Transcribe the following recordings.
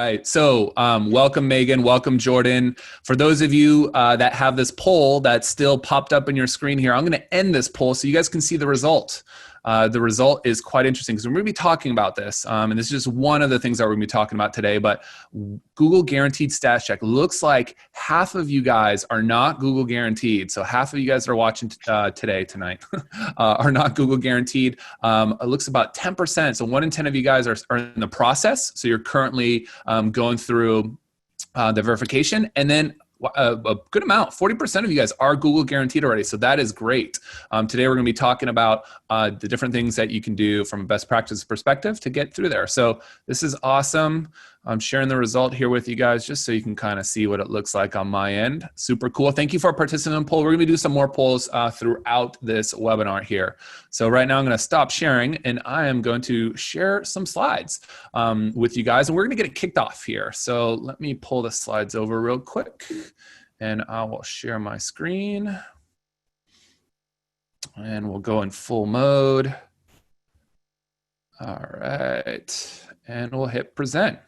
right. So welcome, Megan. Welcome, Jordan. For those of you that have this poll that's still popped up in your screen here, I'm going to end this poll so you guys can see the result. The result is quite interesting because we're going to be talking about this. And this is just one of the things that we're going to be talking about today. But Google Guaranteed Status Check looks like half of you guys are not Google Guaranteed. So half of you guys that are watching tonight, are not Google Guaranteed. It looks about 10%. So 1 in 10 of you guys are in the process. So you're currently going through the verification. And then a good amount, 40% of you guys are Google Guaranteed already. So that is great. Today, we're going to be talking about the different things that you can do from a best practice perspective to get through there. So this is awesome. I'm sharing the result here with you guys just so you can kind of see what it looks like on my end. Super cool. Thank you for participating in the poll. We're going to do some more polls throughout this webinar here. So right now I'm going to stop sharing and I am going to share some slides with you guys and we're going to get it kicked off here. So let me pull the slides over real quick and I will share my screen and we'll go in full mode. All right. And we'll hit present.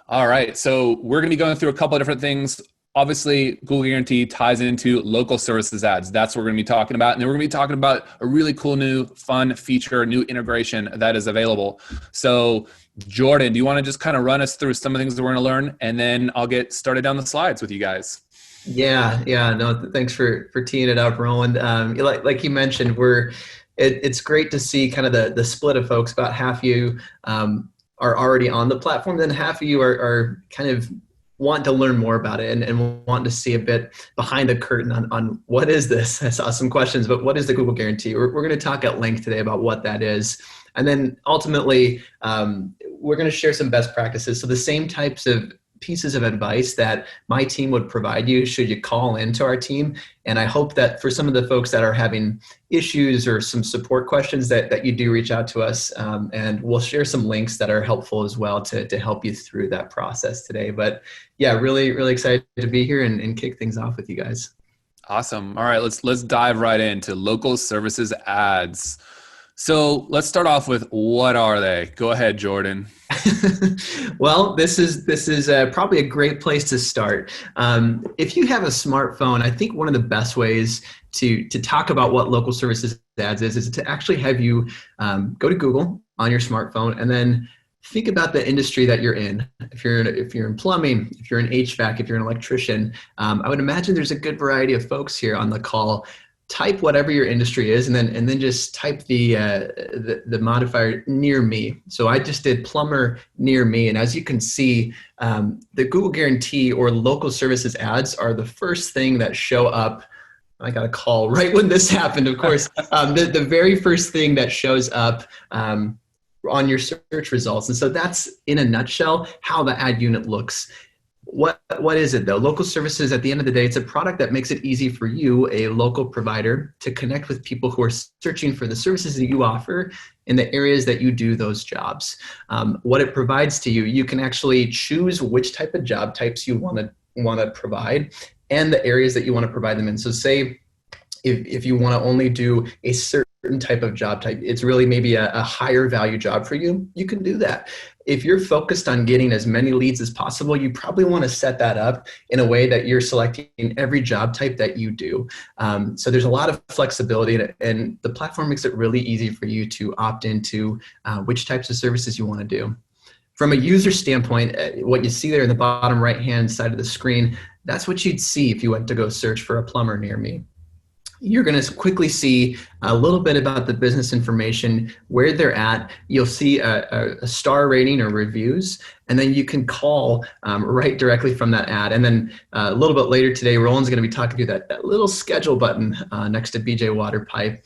All right, so we're going to be going through a couple of different things. Obviously, Google Guarantee ties into local services ads. That's what we're going to be talking about. And then we're going to be talking about a really cool new fun feature, new integration that is available. So Jordan, do you want to just kind of run us through some of the things that we're going to learn? And then I'll get started down the slides with you guys. Yeah. No, thanks for teeing it up, Roland. Like you mentioned, it's great to see kind of the split of folks. About half you are already on the platform, then half of you are kind of want to learn more about it and want to see a bit behind the curtain on what is this? I saw some questions, but what is the Google Guarantee? We're going to talk at length today about what that is. And then ultimately, we're going to share some best practices. So the same types of pieces of advice that my team would provide you should you call into our team. And I hope that for some of the folks that are having issues or some support questions that you do reach out to us, and we'll share some links that are helpful as well to help you through that process today. But yeah, really, really excited to be here and kick things off with you guys. Awesome. All right, let's dive right into local services ads. So let's start off with what are they? Go ahead, Jordan. Well, this is probably a great place to start. If you have a smartphone, I think one of the best ways to talk about what local services ads is to actually have you go to Google on your smartphone and then think about the industry that you're in. If you're in plumbing, if you're in HVAC, if you're an electrician, I would imagine there's a good variety of folks here on the call. Type whatever your industry is, and then just type the modifier near me. So I just did plumber near me, and as you can see, the Google Guarantee or local services ads are the first thing that show up. I got a call right when this happened, of course. The very first thing that shows up on your search results, and so that's in a nutshell how the ad unit looks. What is it though? Local services, at the end of the day, it's a product that makes it easy for you, a local provider, to connect with people who are searching for the services that you offer in the areas that you do those jobs. What it provides to you, you can actually choose which type of job types you want to provide and the areas that you want to provide them in. So say if you want to only do a certain type of job type, it's really maybe a higher value job for you, you can do that. If you're focused on getting as many leads as possible, you probably want to set that up in a way that you're selecting every job type that you do. So there's a lot of flexibility, and the platform makes it really easy for you to opt into which types of services you want to do. From a user standpoint, what you see there in the bottom right-hand side of the screen, that's what you'd see if you went to go search for a plumber near me. You're going to quickly see a little bit about the business information, where they're at. You'll see a star rating or reviews, and then you can call right directly from that ad. And then a little bit later today, Roland's going to be talking to that little schedule button next to BJ Water Pipe.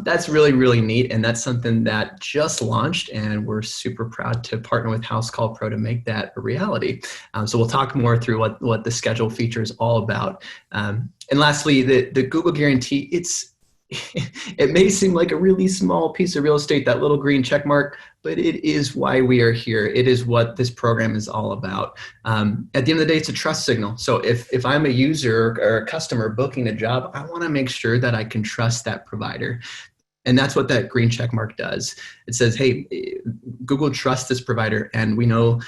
That's really, really neat, and that's something that just launched, and we're super proud to partner with Housecall Pro to make that a reality. So we'll talk more through what the schedule feature is all about. And lastly, the Google Guarantee, it may seem like a really small piece of real estate, that little green check mark, but it is why we are here. It is what this program is all about. At the end of the day, it's a trust signal. So if I'm a user or a customer booking a job, I want to make sure that I can trust that provider. And that's what that green check mark does. It says, hey, Google trusts this provider, and we know,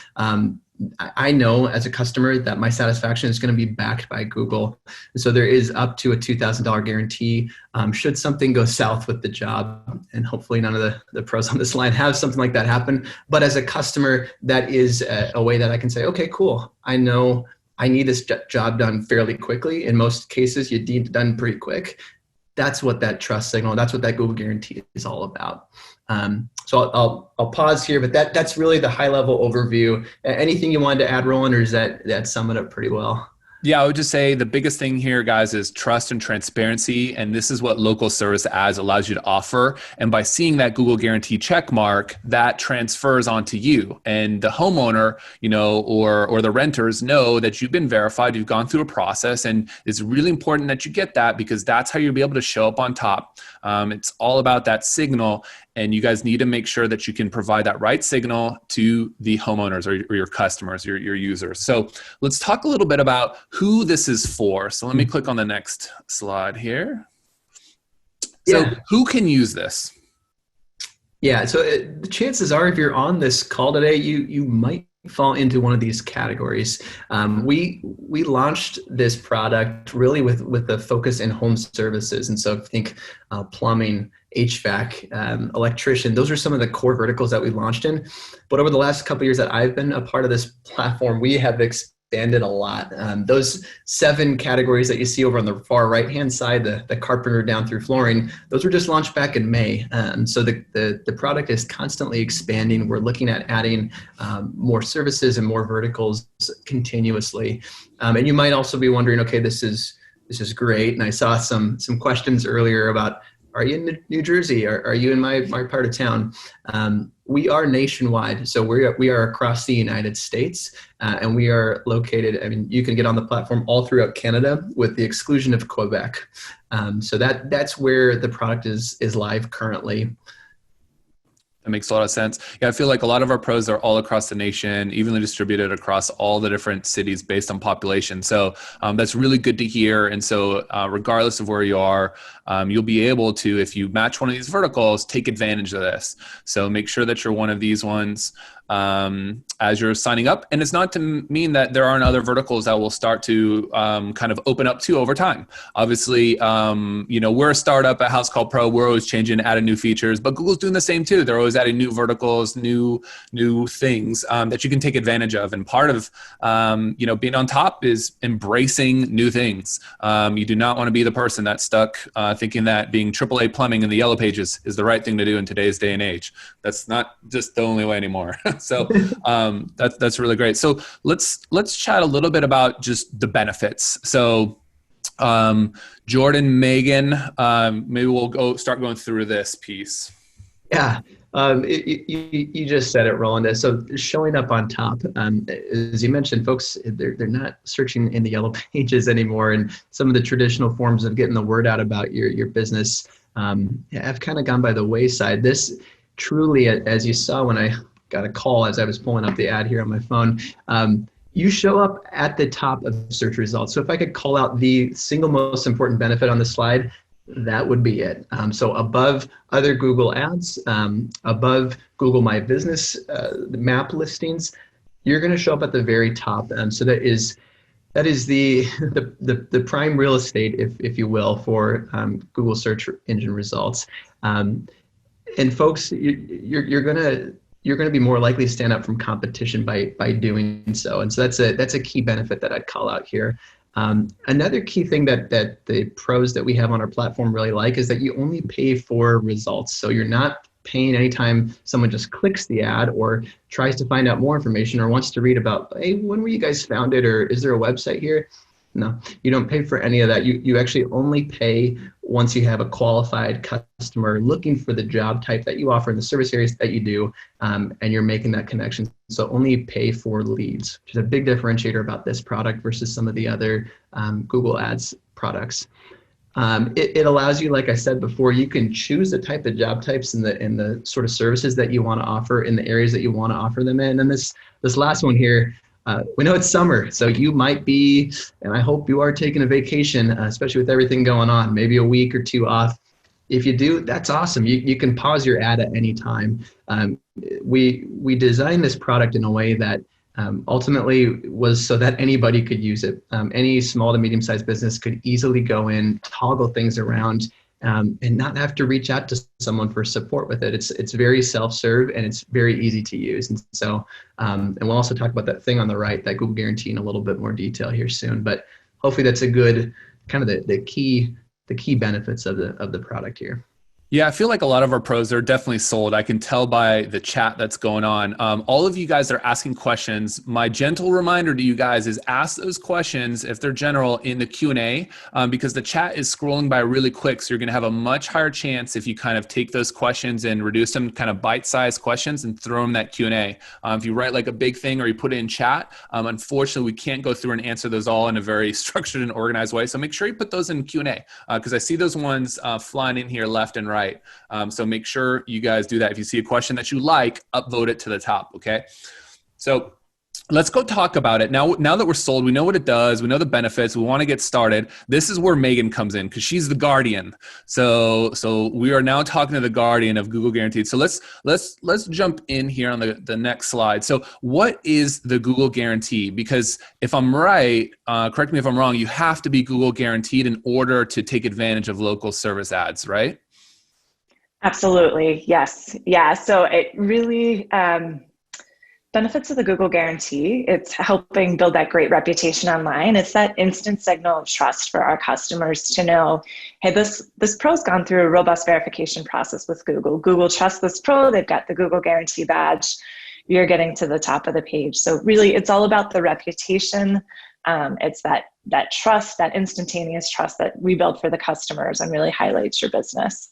I know as a customer that my satisfaction is going to be backed by Google. And so there is up to a $2,000 guarantee should something go south with the job. And hopefully none of the pros on this line have something like that happen. But as a customer, that is a way that I can say, okay, cool. I know I need this job done fairly quickly. In most cases, you need it done pretty quick. That's what that trust signal, that's what that Google guarantee is all about. So I'll pause here, but that's really the high level overview. Anything you wanted to add, Roland, or is that sum it up pretty well? Yeah, I would just say the biggest thing here, guys, is trust and transparency. And this is what local service ads allows you to offer. And by seeing that Google guarantee check mark, that transfers onto you. And the homeowner, or the renters know that you've been verified, you've gone through a process. And it's really important that you get that, because that's how you'll be able to show up on top. It's all about that signal. And you guys need to make sure that you can provide that right signal to the homeowners or your customers, your users. So let's talk a little bit about who this is for. So let me click on the next slide here. So who can use this? Yeah, so the chances are, if you're on this call today, you might fall into one of these categories. We launched this product really with the focus in home services. And so think plumbing, HVAC, electrician, those are some of the core verticals that we launched in. But over the last couple of years that I've been a part of this platform, we have expanded a lot. Those 7 categories that you see over on the far right-hand side, the carpenter down through flooring, those were just launched back in May. So the product is constantly expanding. We're looking at adding more services and more verticals continuously. And you might also be wondering, okay, this is great. And I saw some questions earlier about, are you in New Jersey? Are you in my part of town? We are nationwide. So we are across the United States, and we are located, you can get on the platform all throughout Canada with the exclusion of Quebec. So that's where the product is live currently. That makes a lot of sense. Yeah, I feel like a lot of our pros are all across the nation, evenly distributed across all the different cities based on population. So that's really good to hear. And so regardless of where you are, you'll be able to, if you match one of these verticals, take advantage of this. So make sure that you're one of these ones as you're signing up. And it's not to mean that there aren't other verticals that will start to kind of open up to over time. Obviously, we're a startup at Housecall Pro. We're always changing, adding new features, but Google's doing the same too. They're always adding new verticals, new things that you can take advantage of. And part of, being on top is embracing new things. You do not want to be the person that's stuck thinking that being AAA plumbing in the yellow pages is the right thing to do in today's day and age. That's not just the only way anymore. So that's really great. So let's chat a little bit about just the benefits. So Jordan, Megan, maybe we'll start going through this piece. Yeah. You just said it, Roland. So showing up on top, as you mentioned, folks, they're not searching in the yellow pages anymore. And some of the traditional forms of getting the word out about your business have kind of gone by the wayside. This truly, as you saw when I got a call as I was pulling up the ad here on my phone, you show up at the top of search results. So if I could call out the single most important benefit on the slide, that would be it. So above other Google ads, above Google My Business map listings, you're going to show up at the very top. So that is the prime real estate, if you will, for Google search engine results. And folks, you're going to be more likely to stand up from competition by doing so. And so that's a key benefit that I'd call out here. Another key thing that the pros that we have on our platform really like is that you only pay for results. So you're not paying anytime someone just clicks the ad or tries to find out more information or wants to read about, hey, when were you guys founded, or is there a website here? No, you don't pay for any of that. You actually only pay once you have a qualified customer looking for the job type that you offer in the service areas that you do, and you're making that connection. So only pay for leads, which is a big differentiator about this product versus some of the other Google Ads products. It allows you, like I said before, you can choose the type of job types and the sort of services that you want to offer in the areas that you want to offer them in. And this last one here, we know it's summer, so you might be, and I hope you are taking a vacation, especially with everything going on, maybe a week or two off. If you do, that's awesome. You can pause your ad at any time. We designed this product in a way that ultimately was so that anybody could use it. Any small to medium-sized business could easily go in, toggle things around, and not have to reach out to someone for support with it. It's very self-serve and it's very easy to use. And so, and we'll also talk about that thing on the right, that Google Guarantee, in a little bit more detail here soon. But hopefully that's a good kind of the key benefits of the product here. Yeah, I feel like a lot of our pros are definitely sold. I can tell by the chat that's going on. All of you guys are asking questions. My gentle reminder to you guys is ask those questions, if they're general, in the Q&A, because the chat is scrolling by really quick. So you're going to have a much higher chance if you kind of take those questions and reduce them to kind of bite-sized questions and throw them that Q&A. If you write like a big thing or you put it in chat, unfortunately, we can't go through and answer those all in a very structured and organized way. So make sure you put those in Q&A, because I see those ones flying in here left and right. So make sure you guys do that. If you see a question that you like, upvote it to the top, okay? So let's go talk about it. Now that we're sold, we know what it does, we know the benefits, we want to get started. This is where Megan comes in, because she's the guardian. So we are now talking to the guardian of Google Guaranteed. So let's jump in here on the next slide. So what is the Google Guarantee? Because if I'm right, correct me if I'm wrong, you have to be Google Guaranteed in order to take advantage of local service ads, right? Absolutely. Yes. Yeah. So it really, benefits of the Google Guarantee, it's helping build that great reputation online. It's that instant signal of trust for our customers to know, hey, this pro's gone through a robust verification process with Google. Google trusts this pro. They've got the Google Guarantee badge. You're getting to the top of the page. So really, it's all about the reputation. It's that trust, that instantaneous trust that we build for the customers, and really highlights your business.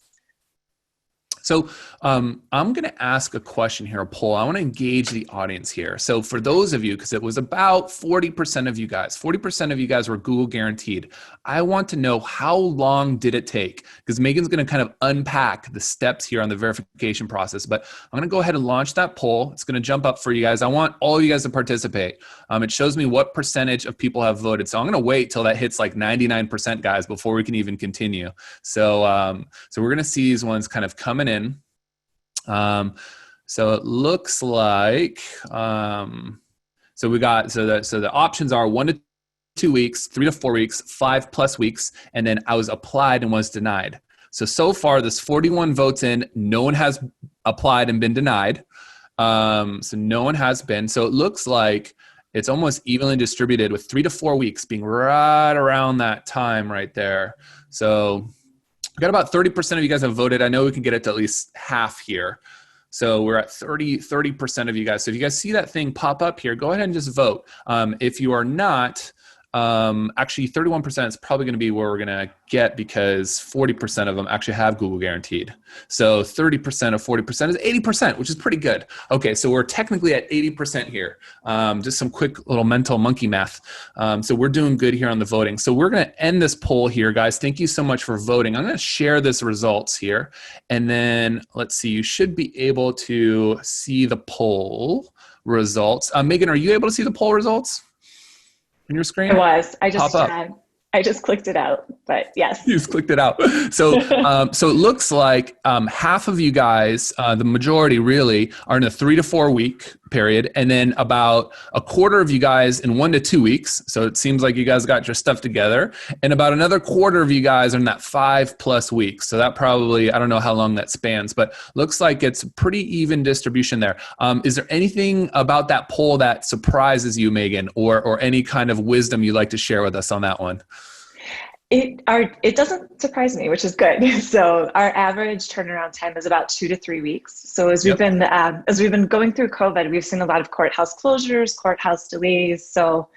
So I'm going to ask a question here, a poll. I want to engage the audience here. So for those of you, because it was about 40% of you guys were Google Guaranteed. I want to know, how long did it take? Because Megan's going to kind of unpack the steps here on the verification process. But I'm going to go ahead and launch that poll. It's going to jump up for you guys. I want all you guys to participate. It shows me what percentage of people have voted. So I'm going to wait till that hits like 99%, guys, before we can even continue. So we're going to see these ones kind of coming in. So it looks like, so the options are 1 to 2 weeks, 3 to 4 weeks, 5+ weeks, and then I was applied and was denied. So far there's 41 votes in, no one has applied and been denied. So no one has been. So it looks like it's almost evenly distributed, with 3 to 4 weeks being right around that time right there. So got about 30% of you guys have voted. I know we can get it to at least half here. So we're at 30% of you guys. So if you guys see that thing pop up here, go ahead and just vote. If you are not, actually 31% is probably going to be where we're going to get, because 40% of them actually have Google Guaranteed. So 30% of 40% is 80%, which is pretty good. Okay, so we're technically at 80% here. Just some quick little mental monkey math. So we're doing good here on the voting. So we're going to end this poll here, guys. Thank you so much for voting. I'm going to share this results here. And then let's see, you should be able to see the poll results. Megan, are you able to see the poll results on your screen? I just clicked it out, but yes. You just clicked it out. So it looks like half of you guys, the majority really, are in a 3 to 4 week period, and then about a quarter of you guys in 1 to 2 weeks. So it seems like you guys got your stuff together, and about another quarter of you guys are in that 5+ weeks. So that probably, I don't know how long that spans, but looks like it's a pretty even distribution there. Is there anything about that poll that surprises you, Megan, or any kind of wisdom you'd like to share with us on that one? It doesn't surprise me, which is good. So our average turnaround time is about 2 to 3 weeks. So as we've been going through COVID, we've seen a lot of courthouse closures, courthouse delays. So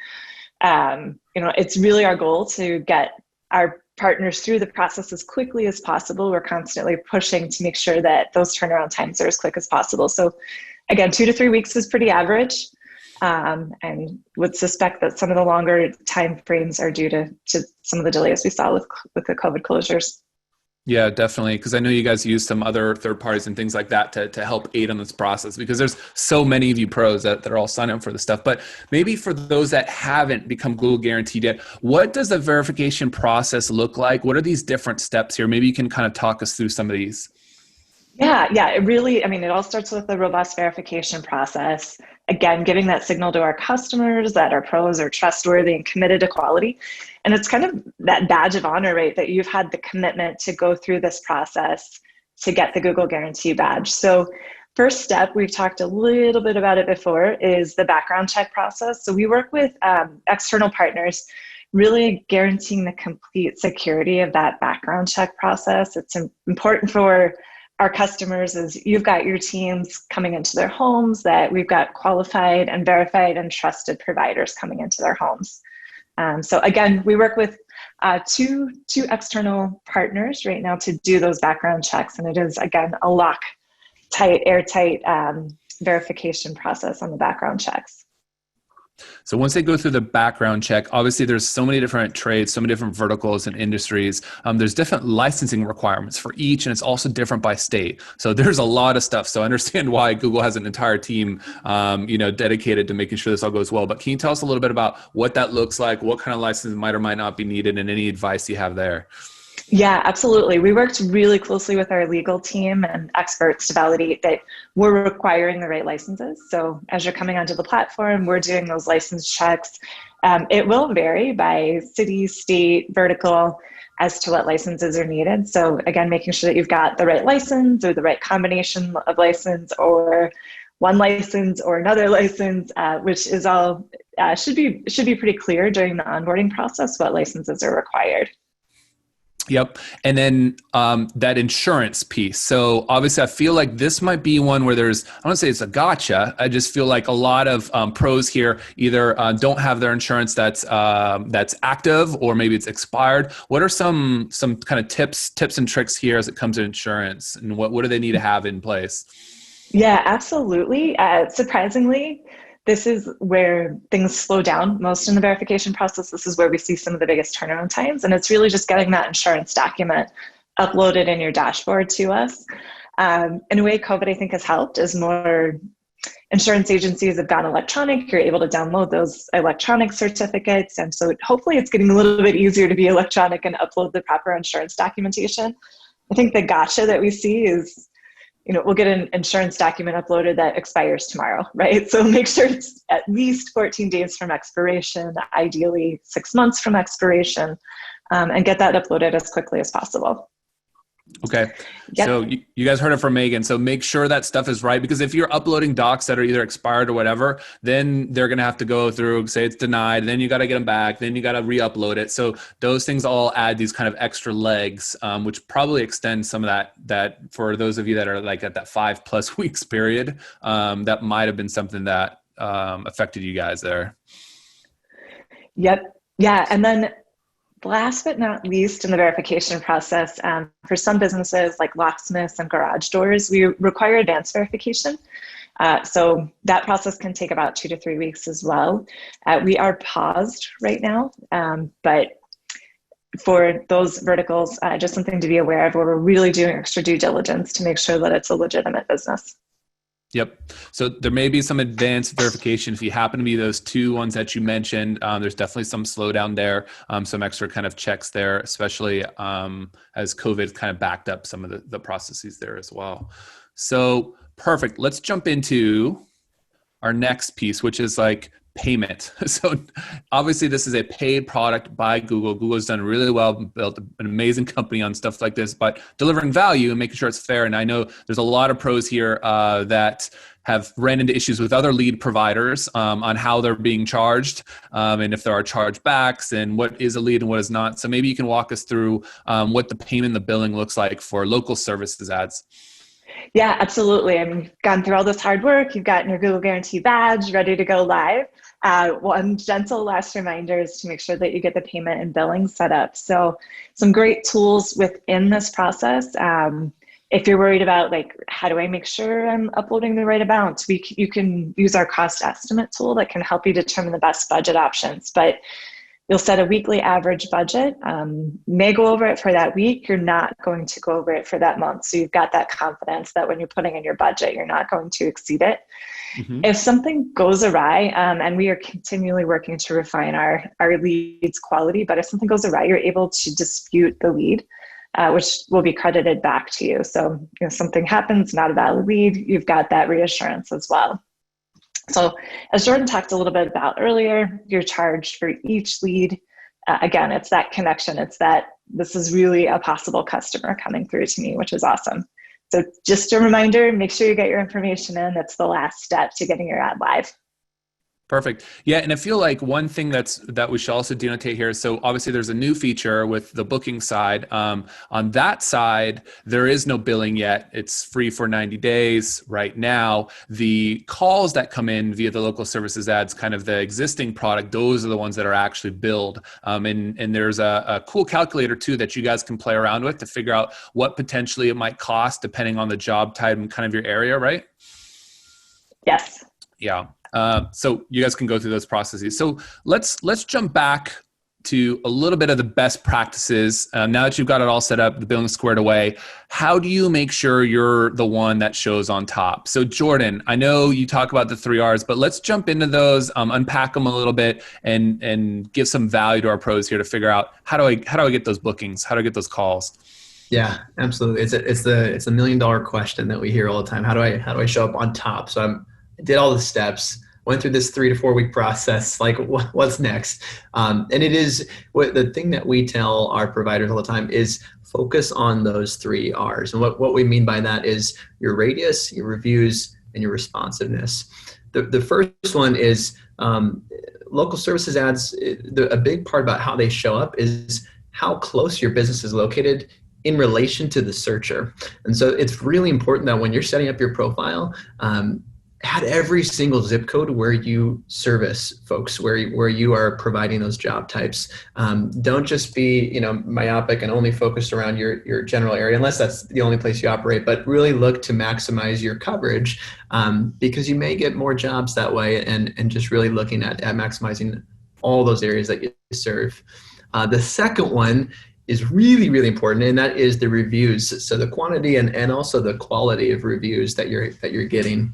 it's really our goal to get our partners through the process as quickly as possible. We're constantly pushing to make sure that those turnaround times are as quick as possible. So again, 2 to 3 weeks is pretty average. And would suspect that some of the longer time frames are due to some of the delays we saw with the COVID closures. Yeah, definitely. Because I know you guys use some other third parties and things like that to help aid in this process, because there's so many of you pros that are all signing up for this stuff. But maybe for those that haven't become Google Guaranteed yet, what does the verification process look like? What are these different steps here? Maybe you can kind of talk us through some of these. Yeah, it really, I mean, it all starts with a robust verification process. Again, giving that signal to our customers that our pros are trustworthy and committed to quality. And it's kind of that badge of honor, right? That you've had the commitment to go through this process to get the Google Guarantee badge. So first step, we've talked a little bit about it before, is the background check process. So we work with external partners, really guaranteeing the complete security of that background check process. It's important for our customers is you've got your teams coming into their homes, that we've got qualified and verified and trusted providers coming into their homes. So again, we work with two external partners right now to do those background checks. And it is, again, a airtight verification process on the background checks. So once they go through the background check, obviously there's so many different trades, so many different verticals and industries. There's different licensing requirements for each, and it's also different by state. So there's a lot of stuff. So I understand why Google has an entire team, dedicated to making sure this all goes well. But can you tell us a little bit about what that looks like, what kind of license might or might not be needed, and any advice you have there? Yeah, absolutely. We worked really closely with our legal team and experts to validate that we're requiring the right licenses. So as you're coming onto the platform, we're doing those license checks. It will vary by city, state, vertical as to what licenses are needed. So again, making sure that you've got the right license or the right combination of license, or one license or another license, which is all should be pretty clear during the onboarding process what licenses are required. Yep. And then that insurance piece. So obviously I feel like this might be one where there's, I don't want to say it's a gotcha. I just feel like a lot of pros here either don't have their insurance that's active, or maybe it's expired. What are some kind of tips and tricks here as it comes to insurance, and what do they need to have in place? Yeah, absolutely. Surprisingly, this is where things slow down most in the verification process. This is where we see some of the biggest turnaround times. And it's really just getting that insurance document uploaded in your dashboard to us. In a way, COVID, I think, has helped as more insurance agencies have gone electronic. You're able to download those electronic certificates. And so hopefully it's getting a little bit easier to be electronic and upload the proper insurance documentation. I think the gotcha that we see is, we'll get an insurance document uploaded that expires tomorrow, right? So make sure it's at least 14 days from expiration, ideally 6 months from expiration, and get that uploaded as quickly as possible. Okay. Yep. So you guys heard it from Megan. So make sure that stuff is right, because if you're uploading docs that are either expired or whatever, then they're going to have to go through, say it's denied, then you got to get them back, then you got to re-upload it. So those things all add these kind of extra legs, which probably extend some of that for those of you that are like at that 5+ weeks period, that might've been something that affected you guys there. Yep. Yeah. And then last but not least in the verification process, for some businesses like locksmiths and garage doors, we require advanced verification. So that process can take about 2 to 3 weeks as well. We are paused right now, but for those verticals, just something to be aware of, where we're really doing extra due diligence to make sure that it's a legitimate business. Yep. So there may be some advanced verification if you happen to be those two ones that you mentioned. There's definitely some slowdown there, some extra kind of checks there, especially as COVID kind of backed up some of the processes there as well. So perfect. Let's jump into our next piece, which is like payment. So obviously this is a paid product by Google. Google has done really well, built an amazing company on stuff like this, but delivering value and making sure it's fair. And I know there's a lot of pros here that have ran into issues with other lead providers on how they're being charged, and if there are chargebacks and what is a lead and what is not. So maybe you can walk us through what the payment and the billing looks like for local services ads. Yeah, absolutely. I mean, you've gone through all this hard work. You've gotten your Google Guarantee badge ready to go live. One gentle last reminder is to make sure that you get the payment and billing set up. So some great tools within this process. If you're worried about like, how do I make sure I'm uploading the right amount? You can use our cost estimate tool that can help you determine the best budget options. But You'll set a weekly average budget. May go over it for that week. You're not going to go over it for that month. So you've got that confidence that when you're putting in your budget, you're not going to exceed it. Mm-hmm. If something goes awry, and we are continually working to refine our leads quality, but if something goes awry, you're able to dispute the lead, which will be credited back to you. So if something happens, not a valid lead, you've got that reassurance as well. So as Jordan talked a little bit about earlier, you're charged for each lead. Again, it's that connection. It's that this is really a possible customer coming through to me, which is awesome. So just a reminder, make sure you get your information in. That's the last step to getting your ad live. Perfect. Yeah. And I feel like one thing that we should also denotate here. So obviously there's a new feature with the booking side. On that side, there is no billing yet. It's free for 90 days right now. The calls that come in via the local services ads, kind of the existing product, those are the ones that are actually billed. And there's a cool calculator too that you guys can play around with to figure out what potentially it might cost depending on the job type and kind of your area, right? Yes. Yeah. So you guys can go through those processes. So let's jump back to a little bit of the best practices. Now that you've got it all set up, the billing squared away, how do you make sure you're the one that shows on top? So Jordan, I know you talk about the 3 R's, but let's jump into those, unpack them a little bit, and give some value to our pros here to figure out how do I get those bookings? How do I get those calls? Yeah, absolutely. It's the $1 million question that we hear all the time. How do I show up on top? So I did all the steps, went through this 3 to 4 week process, like what's next? And it is the thing that we tell our providers all the time is focus on those 3 R's. And what we mean by that is your radius, your reviews, and your responsiveness. The first one is local services ads. A big part about how they show up is how close your business is located in relation to the searcher. And so it's really important that when you're setting up your profile, add every single zip code where you service folks, where you are providing those job types. Don't just be myopic and only focused around your general area, unless that's the only place you operate, but really look to maximize your coverage, because you may get more jobs that way, and just really looking at maximizing all those areas that you serve. The second one is really, really important, and that is the reviews. So the quantity and also the quality of reviews that you're getting.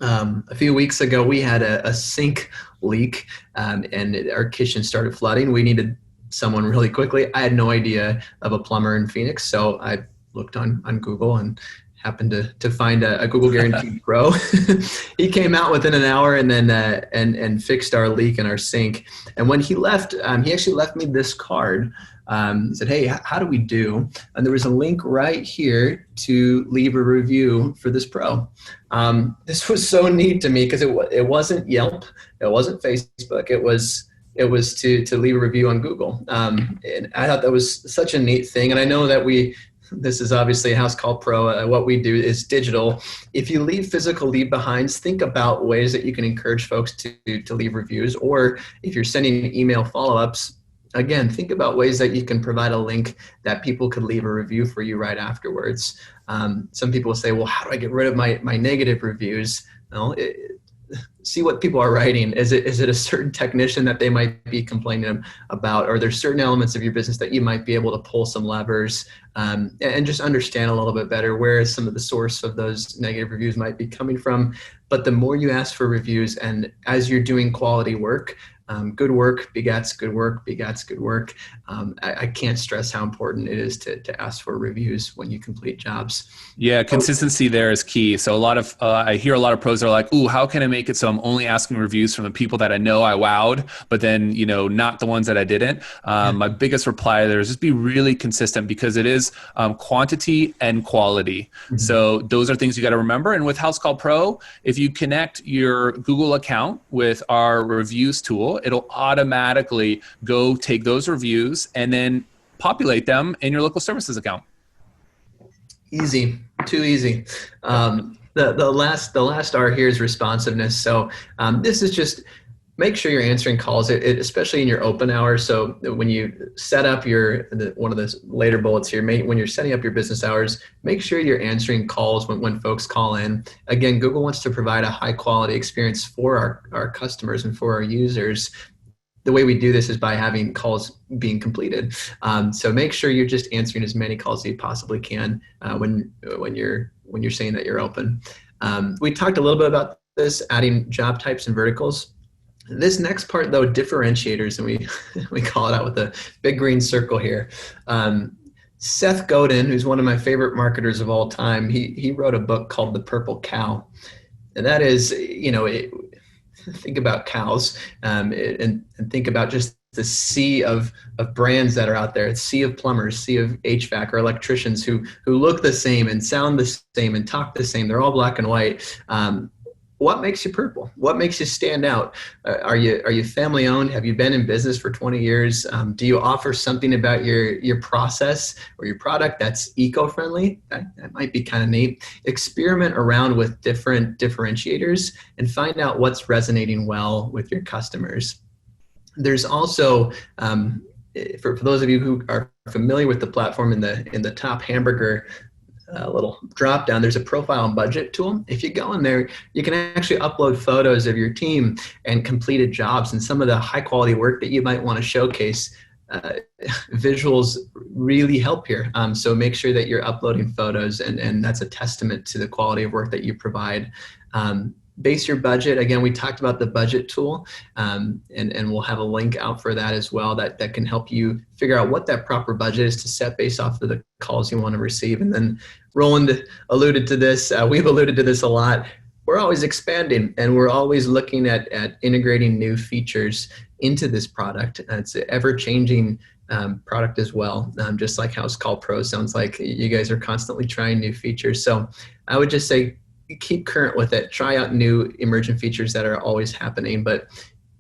A few weeks ago, we had a sink leak, and our kitchen started flooding. We needed someone really quickly. I had no idea of a plumber in Phoenix, so I looked on Google and happened to find a Google Guaranteed Pro. He came out within an hour and then and fixed our leak in our sink. And when he left, he actually left me this card. He said, "Hey, how do we do?" And there was a link right here to leave a review for this pro. This was so neat to me because it wasn't Yelp, it wasn't Facebook, it was to leave a review on Google. And I thought that was such a neat thing. And I know that this is obviously a Housecall Pro. What we do is digital. If you leave physical leave behinds, think about ways that you can encourage folks to leave reviews. Or if you're sending email follow-ups, again, think about ways that you can provide a link that people could leave a review for you right afterwards. Some people will say, well, how do I get rid of my negative reviews? Well, see what people are writing. Is it a certain technician that they might be complaining about? Or there's certain elements of your business that you might be able to pull some levers, and just understand a little bit better where some of the source of those negative reviews might be coming from. But the more you ask for reviews, and as you're doing quality work, good work begets good work begets good work. I can't stress how important it is to ask for reviews when you complete jobs. Yeah, consistency there is key. So I hear a lot of pros are like, "Ooh, how can I make it so I'm only asking reviews from the people that I know I wowed, but then not the ones that I didn't." My biggest reply there is just be really consistent, because it is quantity and quality. Mm-hmm. So those are things you got to remember. And with Housecall Pro, if you connect your Google account with our reviews tool, it'll automatically go take those reviews and then populate them in your local services account. Easy, too easy. The last R here is responsiveness. So this is just make sure you're answering calls, especially in your open hours. So when you set up one of the later bullets here, when you're setting up your business hours, make sure you're answering calls when folks call in. Again, Google wants to provide a high quality experience for our customers and for our users. the way we do this is by having calls being completed. So make sure you're just answering as many calls as you possibly can when you're saying that you're open. We talked a little bit about this, adding job types and verticals. This next part, though, differentiators, and we call it out with a big green circle here. Seth Godin, who's one of my favorite marketers of all time, he wrote a book called The Purple Cow. And that is, think about cows and think about just the sea of brands that are out there, a sea of plumbers, sea of HVAC or electricians who look the same and sound the same and talk the same. They're all black and white. What makes you purple? What makes you stand out? Are you family owned? Have you been in business for 20 years? Do you offer something about your process or your product that's eco-friendly? That might be kind of neat. Experiment around with different differentiators and find out what's resonating well with your customers. There's also, for those of you who are familiar with the platform, in the top hamburger little drop down, there's a profile and budget tool. If you go in there, you can actually upload photos of your team and completed jobs and some of the high quality work that you might want to showcase. Visuals really help here. So make sure that you're uploading photos, and that's a testament to the quality of work that you provide. Base your budget. Again, we talked about the budget tool, and we'll have a link out for that as well that can help you figure out what that proper budget is to set based off of the calls you want to receive. And then Roland alluded to this. We've alluded to this a lot. We're always expanding, and we're always looking at integrating new features into this product. It's an ever-changing product as well, just like Housecall Pro. Sounds like you guys are constantly trying new features. So I would just say, keep current with it. Try out new emergent features that are always happening. But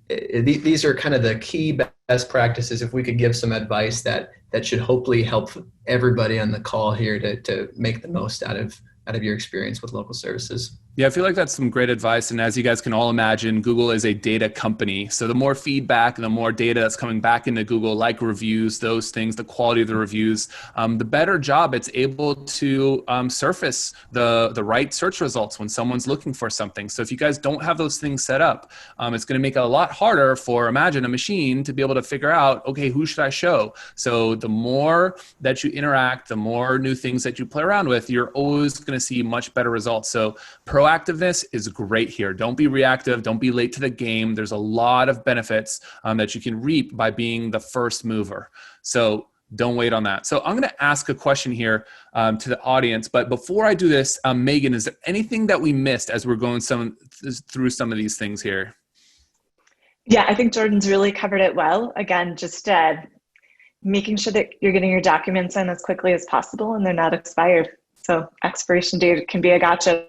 these are kind of the key best practices. If we could give some advice that should hopefully help everybody on the call here to make the most out of your experience with local services. Yeah, I feel like that's some great advice. And as you guys can all imagine, Google is a data company. So the more feedback and the more data that's coming back into Google, like reviews, those things, the quality of the reviews, the better job it's able to surface the right search results when someone's looking for something. So if you guys don't have those things set up, it's going to make it a lot harder for, imagine, a machine to be able to figure out, okay, who should I show? So the more that you interact, the more new things that you play around with, you're always going to see much better results. So proactiveness is great here. Don't be reactive. Don't be late to the game. There's a lot of benefits that you can reap by being the first mover. So don't wait on that. So I'm going to ask a question here to the audience. But before I do this, Megan, is there anything that we missed as we're going through some of these things here? Yeah, I think Jordan's really covered it well. Again, just making sure that you're getting your documents in as quickly as possible and they're not expired. So expiration date can be a gotcha.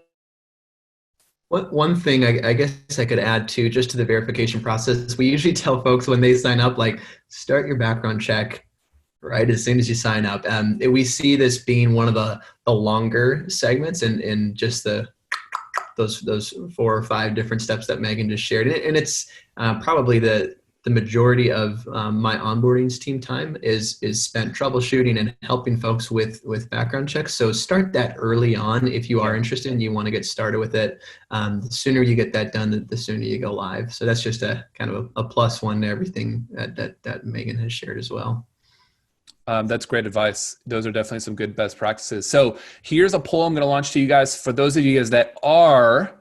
One thing I guess I could add just to the verification process, we usually tell folks when they sign up, like, start your background check right as soon as you sign up. We see this being one of the longer segments in just those 4 or 5 different steps that Megan just shared. And it's probably the majority of my onboarding team time is spent troubleshooting and helping folks with background checks. So start that early on if you are interested and you want to get started with it. The sooner you get that done, the sooner you go live. So that's just a kind of a plus one to everything that Megan has shared as well. That's great advice. Those are definitely some good best practices. So here's a poll I'm going to launch to you guys. For those of you guys that are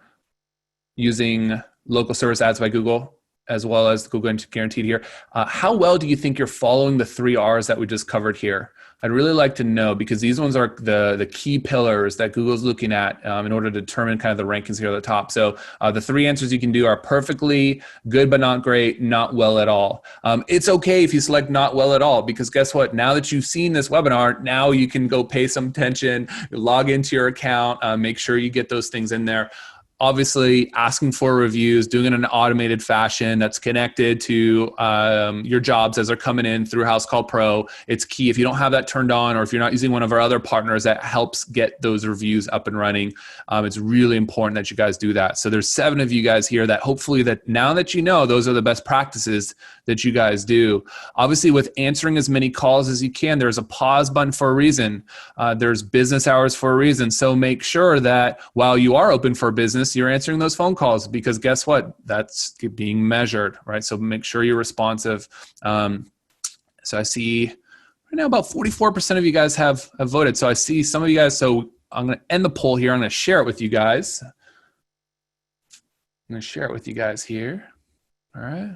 using local service ads by Google, as well as Google Guaranteed here, how well do you think you're following the 3 R's that we just covered here? I'd really like to know, because these ones are the key pillars that Google's looking at in order to determine kind of the rankings here at the top. So the 3 answers you can do are perfectly, good but not great, not well at all. It's okay if you select not well at all, because guess what? Now that you've seen this webinar, now you can go pay some attention, log into your account, make sure you get those things in there. Obviously, asking for reviews, doing it in an automated fashion that's connected to your jobs as they're coming in through Housecall Pro. It's key. If you don't have that turned on, or if you're not using one of our other partners that helps get those reviews up and running, it's really important that you guys do that. So there's 7 of you guys here that hopefully that now that you know, those are the best practices that you guys do. Obviously, with answering as many calls as you can, there's a pause button for a reason. There's business hours for a reason. So make sure that while you are open for business, notice you're answering those phone calls because guess what? That's being measured, right? So make sure you're responsive. So I see right now about 44% of you guys have voted. So I see some of you guys. So I'm going to end the poll here. I'm going to share it with you guys. I'm going to share it with you guys here. All right.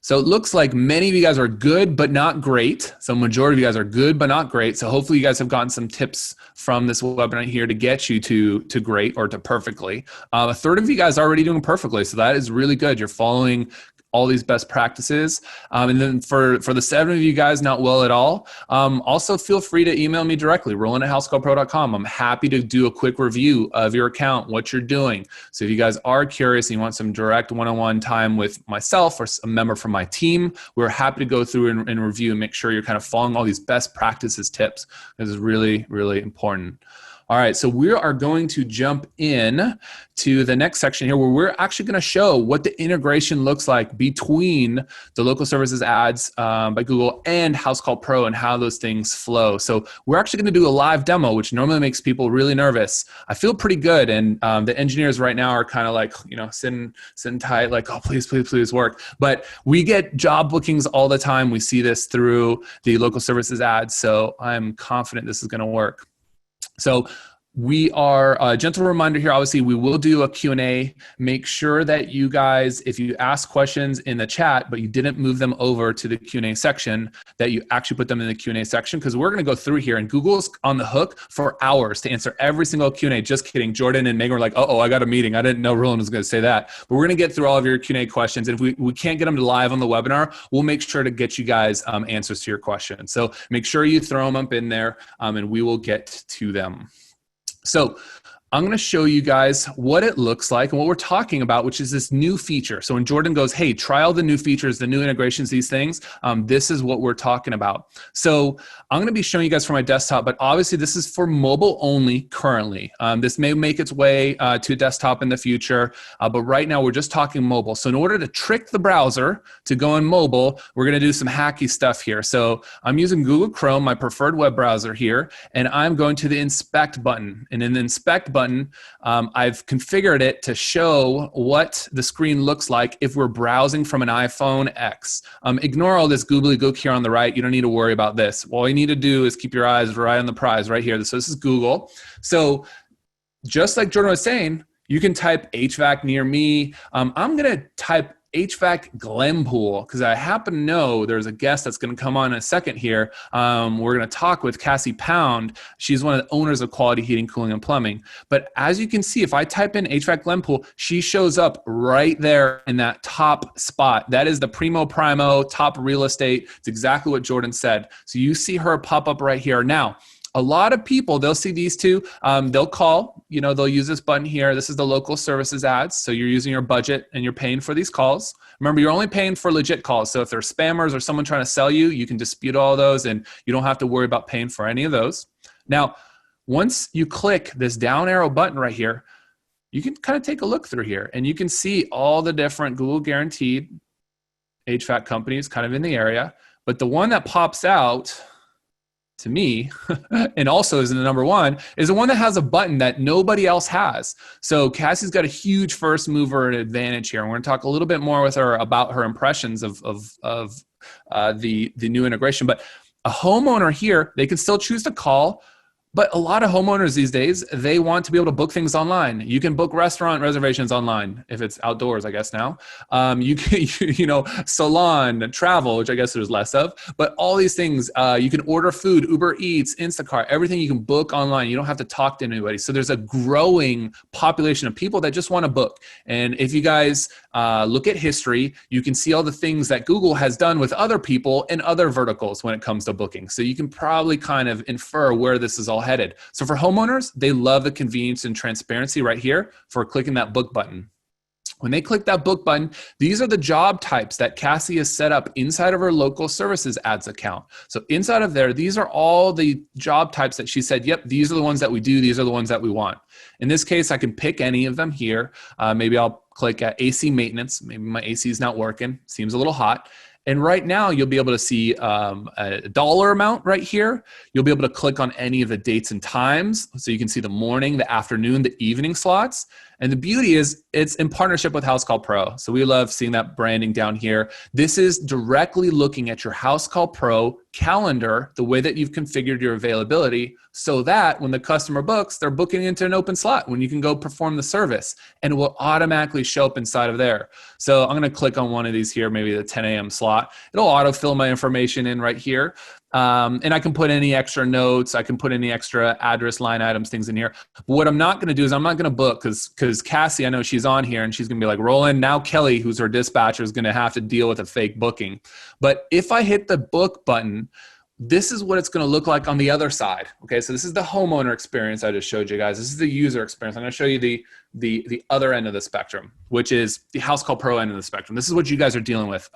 So it looks like many of you guys are good, but not great. So majority of you guys are good, but not great. So hopefully you guys have gotten some tips from this webinar here to get you to great or to perfectly. A third of you guys are already doing perfectly. So that is really good. You're following all these best practices. And then for the 7 of you guys not well at all, also feel free to email me directly, roland@housecallpro.com. I'm happy to do a quick review of your account, what you're doing. So if you guys are curious and you want some direct one-on-one time with myself or a member from my team, we're happy to go through and review and make sure you're kind of following all these best practices tips. This is really, really important. All right, so we are going to jump in to the next section here where we're actually going to show what the integration looks like between the local services ads by Google and Housecall Pro and how those things flow. So we're actually going to do a live demo, which normally makes people really nervous. I feel pretty good, and the engineers right now are kind of like, sitting tight, like, oh, please, please, please work. But we get job bookings all the time. We see this through the local services ads, so I'm confident this is going to work. So we are, a gentle reminder here, obviously we will do a Q&A. Make sure that you guys, if you ask questions in the chat, but you didn't move them over to the Q&A section, that you actually put them in the Q&A section, because we're going to go through here and Google's on the hook for hours to answer every single Q&A. Just kidding. Jordan and Megan were like, uh-oh, I got a meeting. I didn't know Roland was going to say that. But we're going to get through all of your Q&A questions. And if we can't get them live on the webinar, we'll make sure to get you guys answers to your questions. So make sure you throw them up in there and we will get to them. So I'm going to show you guys what it looks like and what we're talking about, which is this new feature. So when Jordan goes, hey, try all the new features, the new integrations, these things, this is what we're talking about. So I'm going to be showing you guys from my desktop, but obviously this is for mobile only currently. This may make its way to desktop in the future, but right now we're just talking mobile. So in order to trick the browser to go on mobile, we're going to do some hacky stuff here. So I'm using Google Chrome, my preferred web browser here, and I'm going to the inspect button. And in the inspect button, I've configured it to show what the screen looks like if we're browsing from an iPhone X. Ignore all this googly-gook here on the right. You don't need to worry about this. All you need to do is keep your eyes right on the prize right here. So this is Google. So just like Jordan was saying, you can type HVAC near me. I'm going to type HVAC Glenpool because I happen to know there's a guest that's going to come on in a second here. We're going to talk with Cassie Pound. She's one of the owners of Quality Heating, Cooling, and Plumbing. But as you can see, if I type in HVAC Glenpool, she shows up right there in that top spot. That is the primo top real estate. It's exactly what Jordan said. So you see her pop up right here. Now, a lot of people, they'll see these two, they'll call, they'll use this button here. This is the local services ads. So you're using your budget and you're paying for these calls. Remember, you're only paying for legit calls. So if they're spammers or someone trying to sell you, you can dispute all those and you don't have to worry about paying for any of those. Now, once you click this down arrow button right here, you can kind of take a look through here and you can see all the different Google guaranteed HVAC companies kind of in the area. But the one that pops out to me, and also is the number one, is the one that has a button that nobody else has. So Cassie's got a huge first mover advantage here. And we're going to talk a little bit more with her about her impressions of the new integration. But a homeowner here, they can still choose to call. But a lot of homeowners these days, they want to be able to book things online. You can book restaurant reservations online if it's outdoors, I guess now. You can, salon, travel, which I guess there's less of. But all these things, you can order food, Uber Eats, Instacart, everything you can book online. You don't have to talk to anybody. So there's a growing population of people that just want to book. And if you guys look at history, you can see all the things that Google has done with other people in other verticals when it comes to booking. So you can probably kind of infer where this is all headed. So for homeowners, they love the convenience and transparency right here for clicking that book button. When they click that book button, these are the job types that Cassie has set up inside of her local services ads account. So inside of there, these are all the job types that she said, yep, these are the ones that we do. These are the ones that we want. In this case, I can pick any of them here. Maybe I'll click AC maintenance. Maybe my AC is not working. Seems a little hot. And right now, you'll be able to see a dollar amount right here. You'll be able to click on any of the dates and times. So you can see the morning, the afternoon, the evening slots. And the beauty is it's in partnership with Housecall Pro. So we love seeing that branding down here. This is directly looking at your Housecall Pro calendar, the way that you've configured your availability, so that when the customer books, they're booking into an open slot when you can go perform the service, and it will automatically show up inside of there. So I'm going to click on one of these here, maybe the 10 a.m. slot. It'll autofill my information in right here. And I can put any extra notes. I can put any extra address, line items, things in here. But what I'm not going to do is I'm not going to book because Cassie, I know she's on here and she's going to be like, Roland, now Kelly, who's her dispatcher, is going to have to deal with a fake booking. But if I hit the book button, this is what it's going to look like on the other side. Okay, so this is the homeowner experience I just showed you guys. This is the user experience. I'm going to show you the other end of the spectrum, which is the Housecall Pro end of the spectrum. This is what you guys are dealing with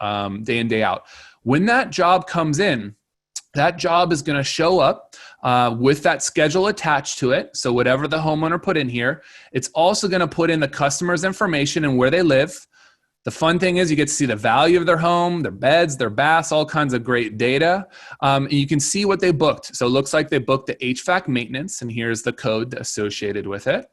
day in, day out. When that job comes in, that job is going to show up with that schedule attached to it. So whatever the homeowner put in here, it's also going to put in the customer's information and where they live. The fun thing is you get to see the value of their home, their beds, their baths, all kinds of great data. And you can see what they booked. So it looks like they booked the HVAC maintenance, and here's the code associated with it.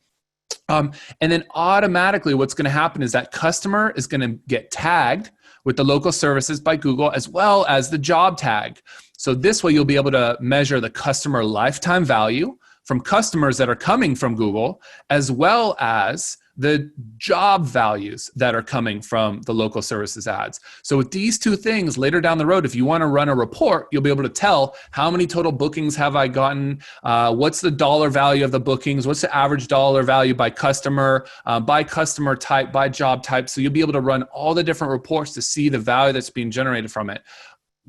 And then automatically what's going to happen is that customer is going to get tagged with the local services by Google, as well as the job tag. So this way you'll be able to measure the customer lifetime value from customers that are coming from Google, as well as the job values that are coming from the local services ads. So with these two things, later down the road, if you want to run a report, you'll be able to tell how many total bookings have I gotten, what's the dollar value of the bookings, what's the average dollar value by customer type, by job type. So you'll be able to run all the different reports to see the value that's being generated from it.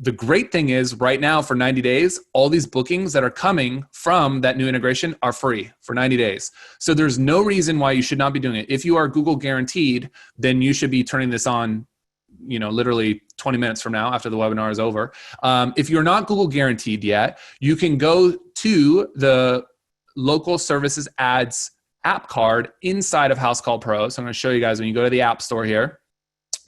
The great thing is right now for 90 days, all these bookings that are coming from that new integration are free for 90 days. So there's no reason why you should not be doing it. If you are Google guaranteed, then you should be turning this on, literally 20 minutes from now after the webinar is over. If you're not Google guaranteed yet, you can go to the local services ads app card inside of Housecall Pro. So I'm going to show you guys when you go to the App Store here.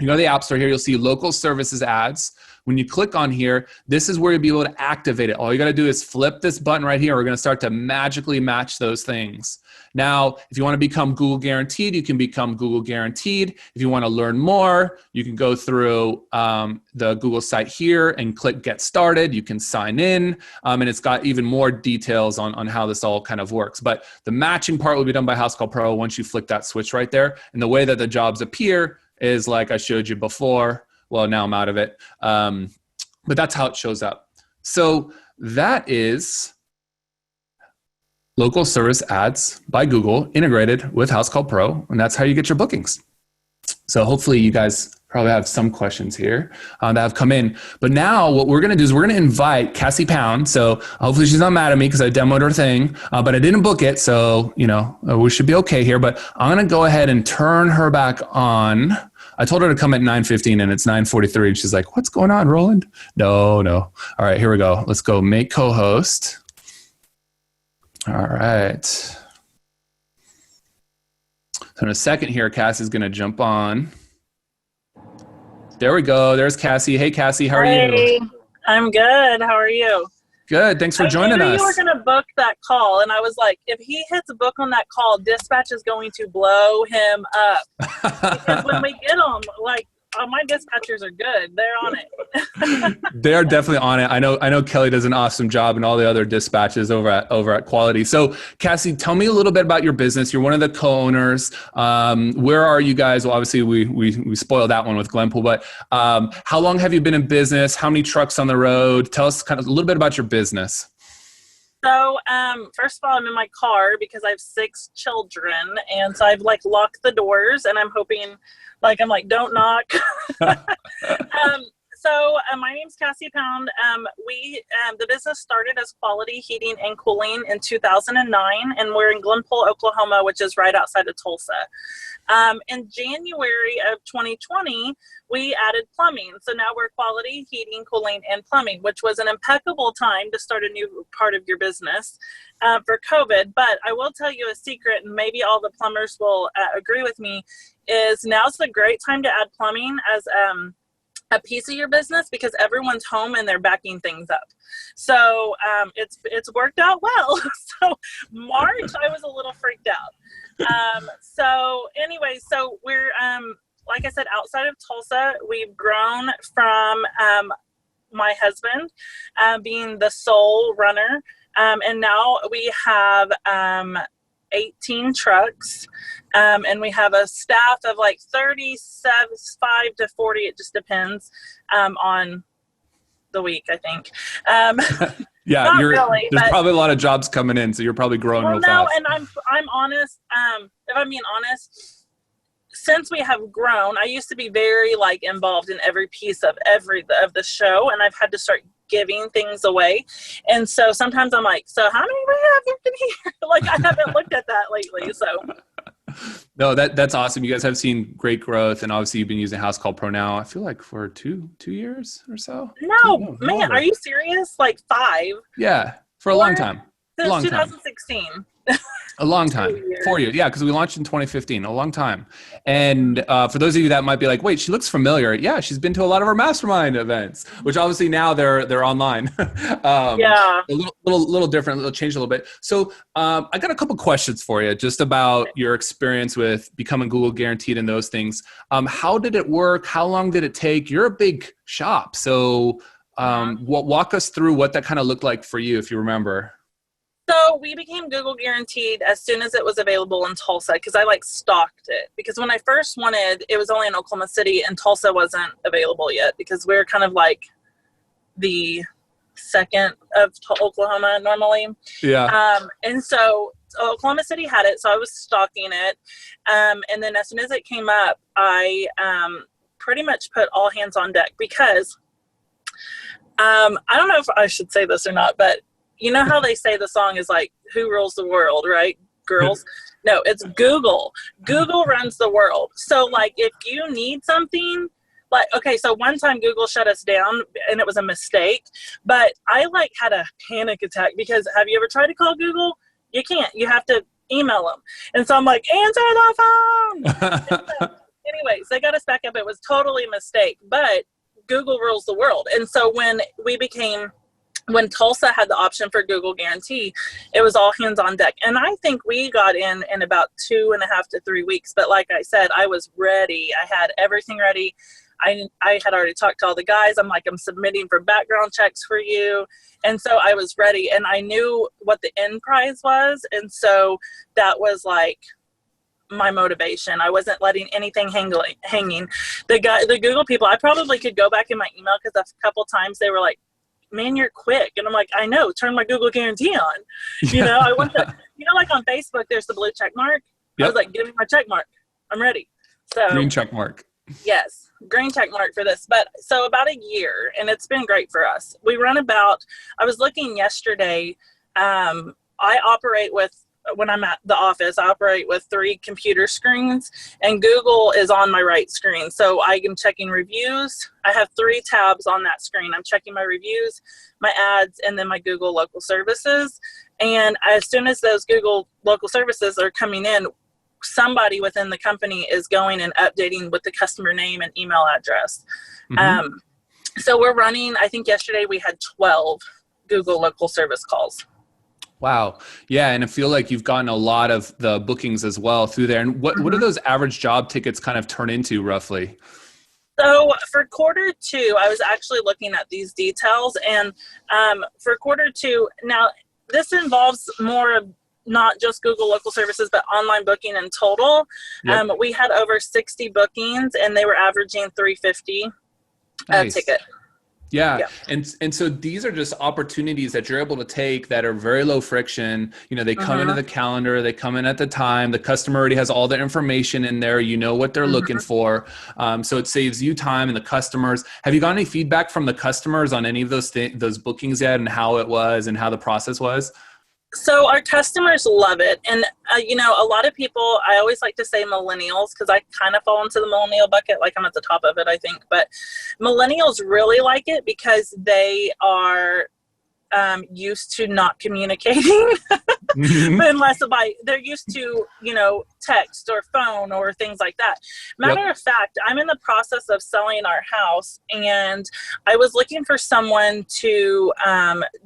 You go to the App Store here, you'll see local services ads. When you click on here, this is where you'll be able to activate it. All you got to do is flip this button right here. We're going to start to magically match those things. Now, if you want to become Google guaranteed, you can become Google guaranteed. If you want to learn more, you can go through the Google site here and click Get Started. You can sign in, and it's got even more details on how this all kind of works. But the matching part will be done by Housecall Pro once you flick that switch right there. And the way that the jobs appear is like I showed you before. Well, now I'm out of it. But that's how it shows up. So that is local service ads by Google integrated with Housecall Pro, and that's how you get your bookings. So hopefully you guys probably have some questions here that have come in. But now what we're going to do is we're going to invite Cassie Pound. So hopefully she's not mad at me because I demoed her thing, but I didn't book it. So, we should be okay here. But I'm going to go ahead and turn her back on. I told her to come at 9:15 and it's 9:43. And she's like, what's going on, Roland? No. All right, here we go. Let's go make co-host. All right. So in a second here, Cassie's going to jump on. There we go. There's Cassie. Hey, Cassie, how are you? Hey, I'm good. How are you? Good. Thanks for joining us. You were going to book that call, and I was like, if he hits a book on that call, dispatch is going to blow him up. Because when we get them, my dispatchers are good. They're on it. They're definitely on it. I know Kelly does an awesome job and all the other dispatches over at Quality. So Cassie, tell me a little bit about your business. You're one of the co-owners. Where are you guys? Well, obviously we spoiled that one with Glenpool, but how long have you been in business? How many trucks on the road? Tell us kind of a little bit about your business. So, first of all, I'm in my car because I have 6 children, and so I've locked the doors, and I'm hoping, don't knock. So my name's Cassie Pound. The business started as Quality Heating and Cooling in 2009, and we're in Glenpool, Oklahoma, which is right outside of Tulsa. In January of 2020, we added plumbing. So now we're Quality Heating, Cooling, and Plumbing, which was an impeccable time to start a new part of your business for COVID. But I will tell you a secret, and maybe all the plumbers will agree with me, is now's a great time to add plumbing as a piece of your business because everyone's home and they're backing things up. So it's worked out well. So March, I was a little freaked out. So anyway, so we're, like I said, outside of Tulsa, we've grown from my husband being the sole runner. And now we have 18 trucks, and we have a staff of like 35 to 40. It just depends on the week, I think. Yeah, really, there's probably a lot of jobs coming in, so you're probably growing real fast. And I'm honest. If I'm being honest, since we have grown, I used to be very like involved in every piece of the show, and I've had to start giving things away. And so sometimes I'm like, so how many we have working here? Like, I haven't looked at that lately. So no, that's awesome. You guys have seen great growth, and obviously you've been using Housecall Pro now, I feel like for two years or so. No, man, are you serious? Like 5? Yeah, for a long time. Since 2016. A long time. 4 years. Yeah, because we launched in 2015. A long time. And for those of you that might be like, wait, she looks familiar. Yeah, she's been to a lot of our mastermind events, which obviously now they're online. Yeah. A little different, a little changed a little bit. So I got a couple questions for you just about your experience with becoming Google Guaranteed and those things. How did it work? How long did it take? You're a big shop. So walk us through what that kind of looked like for you, if you remember. So we became Google Guaranteed as soon as it was available in Tulsa because I like stalked it. Because when I first wanted, it was only in Oklahoma City and Tulsa wasn't available yet because we're kind of like the second of Oklahoma normally. Yeah. And so Oklahoma City had it, so I was stalking it. And then as soon as it came up, I pretty much put all hands on deck because I don't know if I should say this or not, but you know how they say the song is like, who rules the world, right? Girls? No, it's Google. Google runs the world. So like if you need something, like, okay, so one time Google shut us down and it was a mistake, but I like had a panic attack because have you ever tried to call Google? You can't. You have to email them. And so I'm like, answer the phone. So, anyways, they got us back up. It was totally a mistake, but Google rules the world. And so when Tulsa had the option for Google Guarantee, it was all hands on deck. And I think we got in about 2.5 to 3 weeks. But like I said, I was ready. I had everything ready. I had already talked to all the guys. I'm like, I'm submitting for background checks for you. And so I was ready. And I knew what the end prize was. And so that was like my motivation. I wasn't letting anything hanging. The Google people, I probably could go back in my email because a couple times they were like, man, you're quick. And I'm like, I know, turn my Google Guarantee on. You know, I want to, like on Facebook, there's the blue check mark. Yep. I was like, give me my check mark. I'm ready. So green check mark. Yes, green check mark for this. But so about a year, and it's been great for us. We run I was looking yesterday, I operate with, when I'm at the office, I operate with 3 computer screens, and Google is on my right screen. So I am checking reviews. I have 3 tabs on that screen. I'm checking my reviews, my ads, and then my Google Local Services. And as soon as those Google Local Services are coming in, somebody within the company is going and updating with the customer name and email address. Mm-hmm. So we're running, I think yesterday we had 12 Google Local Service calls. Wow. Yeah. And I feel like you've gotten a lot of the bookings as well through there. And what do those average job tickets kind of turn into roughly? So for Q2, I was actually looking at these details, and for Q2, now this involves more of not just Google Local Services, but online booking in total. Yep. We had over 60 bookings and they were averaging $350 a ticket. Yeah. And so these are just opportunities that you're able to take that are very low friction. You know, they come into the calendar, they come in at the time, the customer already has all the information in there. You know what they're looking for. So it saves you time and the customers. Have you got any feedback from the customers on any of those bookings yet and how it was and how the process was? So our customers love it. And, a lot of people, I always like to say millennials because I kind of fall into the millennial bucket, like I'm at the top of it, I think. But millennials really like it because they are used to not communicating unless they're used to, text or phone or things like that. Matter of fact, I'm in the process of selling our house, and I was looking for someone to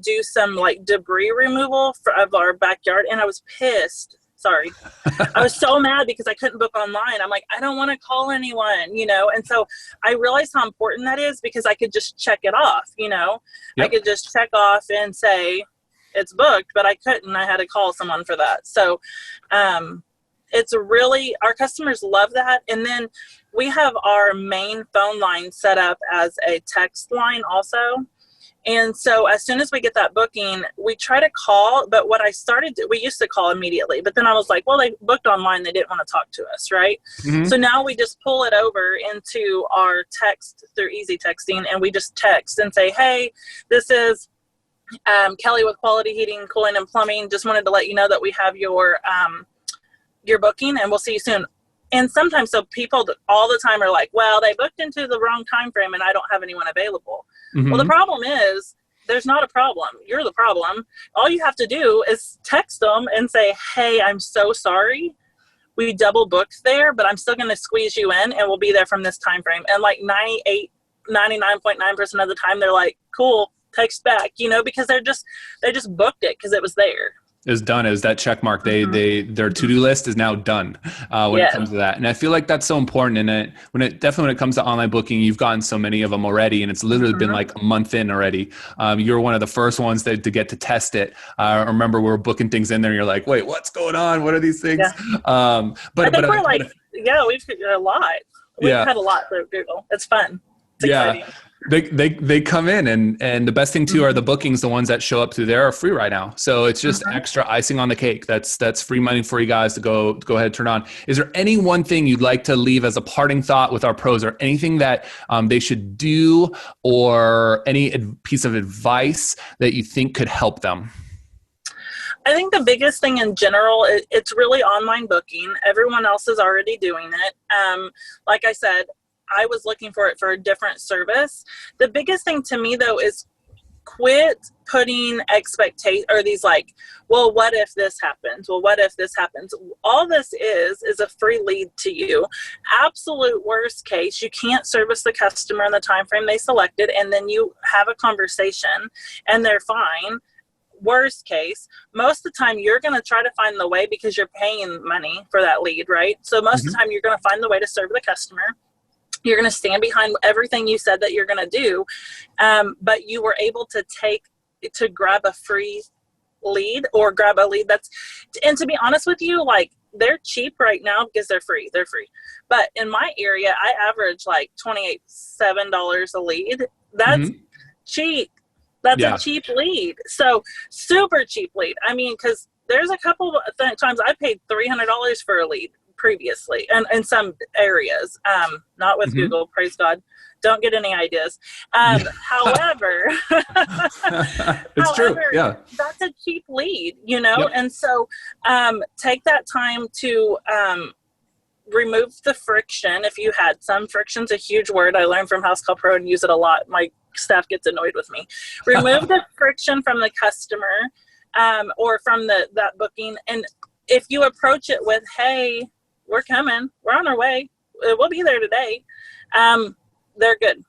do some like debris removal of our backyard, and I was pissed. Sorry. I was so mad because I couldn't book online. I'm like, I don't want to call anyone, and so I realized how important that is, because I could just check it off, I could just check off and say it's booked, but I couldn't. I had to call someone for that. So it's really, our customers love that. And then we have our main phone line set up as a text line also. And so as soon as we get that booking, we try to call, but we used to call immediately, but then I was like, well, they booked online. They didn't want to talk to us. Right. Mm-hmm. So now we just pull it over into our text through easy texting, and we just text and say, hey, this is Kelly with Quality Heating, Cooling and Plumbing. Just wanted to let you know that we have your booking, and we'll see you soon. And sometimes, so people all the time are like, well, they booked into the wrong time frame and I don't have anyone available. Mm-hmm. Well, the problem is there's not a problem. You're the problem. All you have to do is text them and say, hey, I'm so sorry. We double booked there, but I'm still going to squeeze you in, and we'll be there from this time frame. And like 99.9% of the time, they're like, cool, text back, because they just booked it because it was there. Is done. Is that check mark? Their to-do list is now done when it comes to that. And I feel like that's so important. And when it comes to online booking, you've gotten so many of them already, and it's literally been like a month in already. You're one of the first ones to get to test it. I remember we were booking things in there, and you're like, wait, what's going on? What are these things? Yeah. We've a lot. We've had a lot through Google. It's fun. It's exciting. They come in, and the best thing too are the bookings. The ones that show up through there are free right now, so it's just extra icing on the cake. That's free money for you guys to go ahead and turn on. Is there any one thing you'd like to leave as a parting thought with our pros, or anything that they should do, or any piece of advice that you think could help them? I think the biggest thing in general, it's really online booking. Everyone else is already doing it. Like I said, I was looking for it for a different service. The biggest thing to me though is quit putting expectations, or these like, well, what if this happens? Well, what if this happens? All this is a free lead to you. Absolute worst case, you can't service the customer in the time frame they selected, and then you have a conversation and they're fine. Worst case, most of the time you're going to try to find the way, because you're paying money for that lead, right? So most of the time you're going to find the way to serve the customer. You're going to stand behind everything you said that you're going to do. But you were able to grab a free lead, or grab a lead and to be honest with you, like, they're cheap right now because they're free. But in my area, I average like $27 a lead. That's cheap. That's a cheap lead. So super cheap lead. I mean, because there's a couple of times I paid $300 for a lead previously, and in some areas, not with Google, praise God, don't get any ideas. However, true. Yeah, that's a cheap lead, and so take that time to remove the friction. If you had some friction's a huge word. I learned from Housecall Pro and use it a lot. My staff gets annoyed with me. Remove the friction from the customer, or from that booking. And if you approach it with, hey, we're coming, we're on our way, we'll be there today, they're good.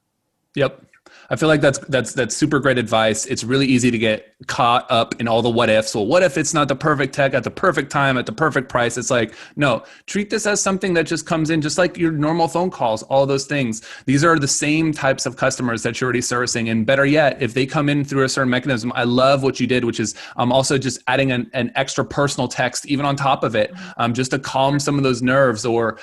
Yep. I feel like that's super great advice. It's really easy to get caught up in all the what ifs. Well, what if it's not the perfect tech at the perfect time at the perfect price? It's like, no, treat this as something that just comes in just like your normal phone calls, all those things. These are the same types of customers that you're already servicing. And better yet, if they come in through a certain mechanism, I love what you did, which is also just adding an extra personal text even on top of it, just to calm some of those nerves, or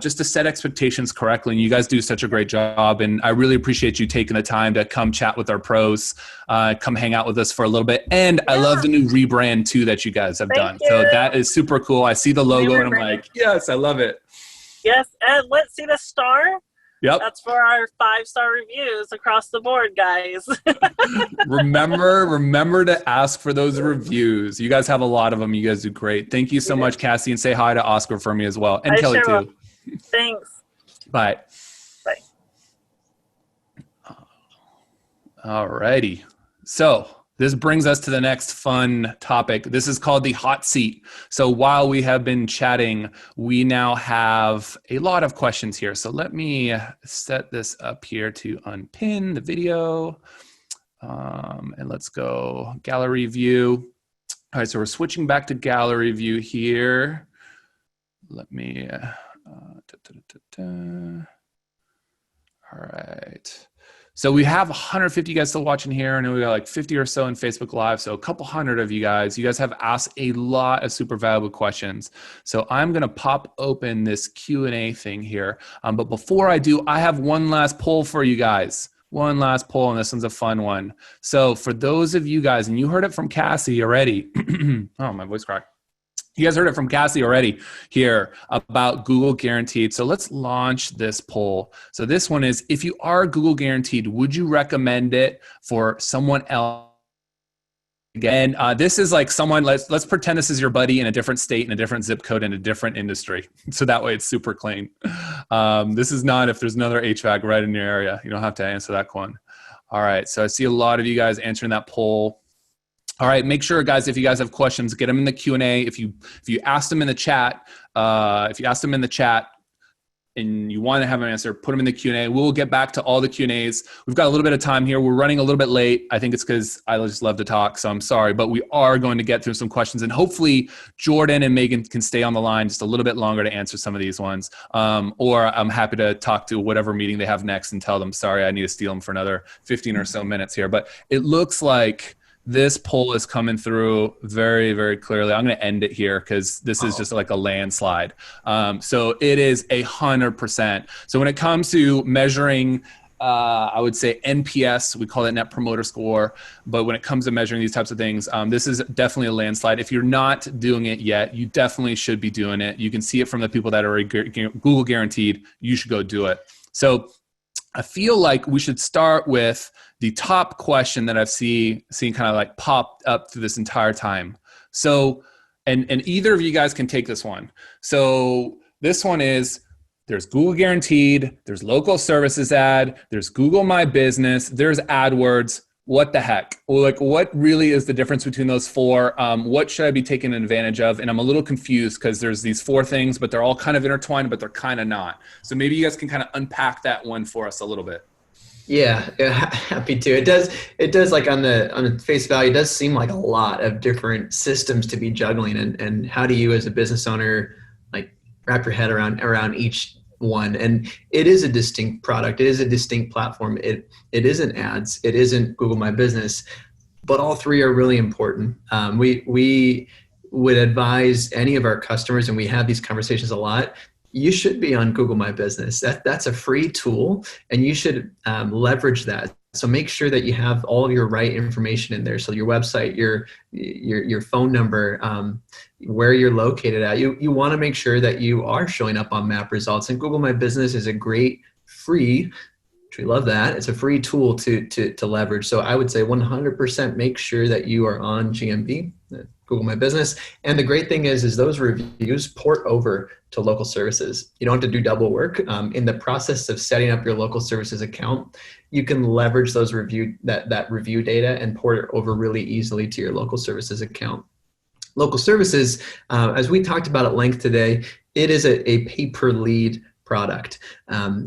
just to set expectations correctly. And you guys do such a great job. And I really appreciate you taking the time to come chat with our pros, come hang out with us for a little bit. And I love the new rebrand too that you guys have done. So that is super cool. I see the logo and I'm like, yes, I love it. Yes. And let's see the star. Yep. That's for our 5-star reviews across the board, guys. remember to ask for those reviews. You guys have a lot of them. You guys do great. Thank you so much, Cassie, and say hi to Oscar for me as well. And Kelly too. Thanks. Bye. Bye. All righty. So This brings us to the next fun topic. This is called the hot seat. So while we have been chatting, we now have a lot of questions here. So let me set this up here to unpin the video. And let's go gallery view. All right, so we're switching back to gallery view here. Let me, all right. So we have 150 guys still watching here. I know we got like 50 or so in Facebook Live. So a couple hundred of you guys have asked a lot of super valuable questions. So I'm going to pop open this Q&A thing here. But before I do, I have one last poll for you guys. One last poll, and this one's a fun one. So for those of you guys, and you heard it from Cassie already. Oh, my voice cracked. You guys heard it from Cassie already here about Google Guaranteed. So let's launch this poll. So this one is, if you are Google Guaranteed, would you recommend it for someone else? Again, this is like someone, let's pretend this is your buddy in a different state, in a different zip code, in a different industry. So that way it's super clean. This is not if there's another HVAC right in your area. You don't have to answer that one. All right, so I see a lot of you guys answering that poll. All right, make sure, guys, if you guys have questions, get them in the Q&A. If you ask them in the chat, and you want to have an answer, put them in the Q&A. We'll get back to all the Q&As. We've got a little bit of time here. We're running a little bit late. I think it's because I just love to talk, so I'm sorry. But we are going to get through some questions, and hopefully Jordan and Megan can stay on the line just a little bit longer to answer some of these ones. Or I'm happy to talk to whatever meeting they have next and tell them, sorry, I need to steal them for another 15 or so minutes here. But it looks like this poll is coming through very, very clearly. I'm going to end it here because this is just like a landslide. So it is 100%. So when it comes to measuring, I would say NPS, we call it Net Promoter Score. But when it comes to measuring these types of things, this is definitely a landslide. If you're not doing it yet, you definitely should be doing it. You can see it from the people that are Google Guaranteed. You should go do it. So I feel like we should start with the top question that I've seen kind of like pop up through this entire time. So, and either of you guys can take this one. So this one is, there's Google Guaranteed, there's Local Services ad, there's Google My Business, there's AdWords. What the heck? Well, like, what really is the difference between those four? What should I be taking advantage of? And I'm a little confused because there's these four things, but they're all kind of intertwined, but they're kind of not. So maybe you guys can kind of unpack that one for us a little bit. Yeah, happy to. It does like on the face value, it does seem like a lot of different systems to be juggling. And how do you as a business owner like wrap your head around each one? And it is a distinct product. It is a distinct platform. It isn't ads. It isn't Google My Business, but all three are really important. We would advise any of our customers, and we have these conversations a lot, you should be on Google My Business. That's a free tool, and you should leverage that. So make sure that you have all of your right information in there. So your website, your phone number, where you're located at. You want to make sure that you are showing up on map results. And Google My Business is a great free, which we love that. It's a free tool to leverage. So I would say 100% make sure that you are on GMB, Google My Business. And the great thing is those reviews port over to Local Services. You don't have to do double work. In the process of setting up your Local Services account, you can leverage those that review data and port it over really easily to your Local Services account. Local Services, as we talked about at length today, it is a pay-per-lead product.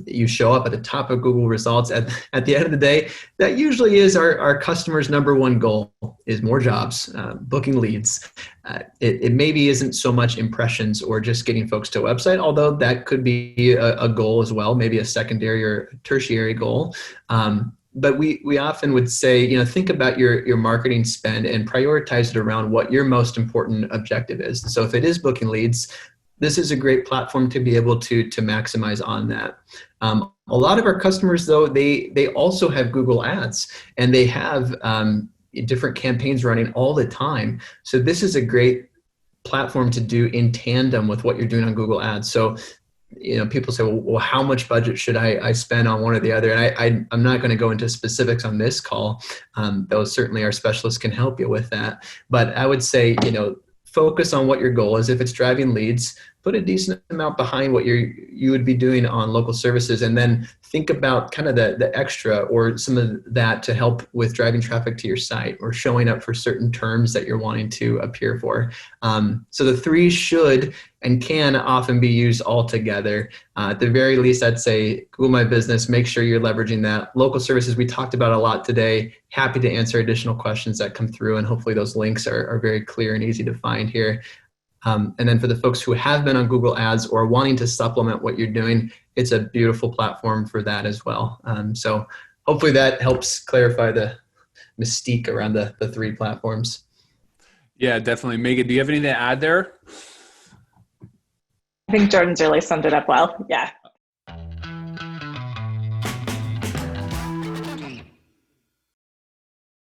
You show up at the top of Google results. At the end of the day, that usually is our customer's number one goal, is more jobs, booking leads. It maybe isn't so much impressions or just getting folks to a website, although that could be a goal as well, maybe a secondary or tertiary goal. But we often would say, think about your marketing spend and prioritize it around what your most important objective is. So if it is booking leads, this is a great platform to be able to maximize on that. A lot of our customers, though, they also have Google Ads, and they have different campaigns running all the time. So this is a great platform to do in tandem with what you're doing on Google Ads. So people say, well, how much budget should I spend on one or the other? And I'm not going to go into specifics on this call, though certainly our specialists can help you with that. But I would say, focus on what your goal is. If it's driving leads, put a decent amount behind what you would be doing on local services, and then think about kind of the extra or some of that to help with driving traffic to your site or showing up for certain terms that you're wanting to appear for. So the three should and can often be used all together. At the very least, I'd say Google My Business, make sure you're leveraging that. Local services, we talked about a lot today. Happy to answer additional questions that come through, and hopefully those links are very clear and easy to find here. And then for the folks who have been on Google Ads or wanting to supplement what you're doing, it's a beautiful platform for that as well. So hopefully that helps clarify the mystique around the three platforms. Yeah, definitely. Megan, do you have anything to add there? I think Jordan's really summed it up well. Yeah.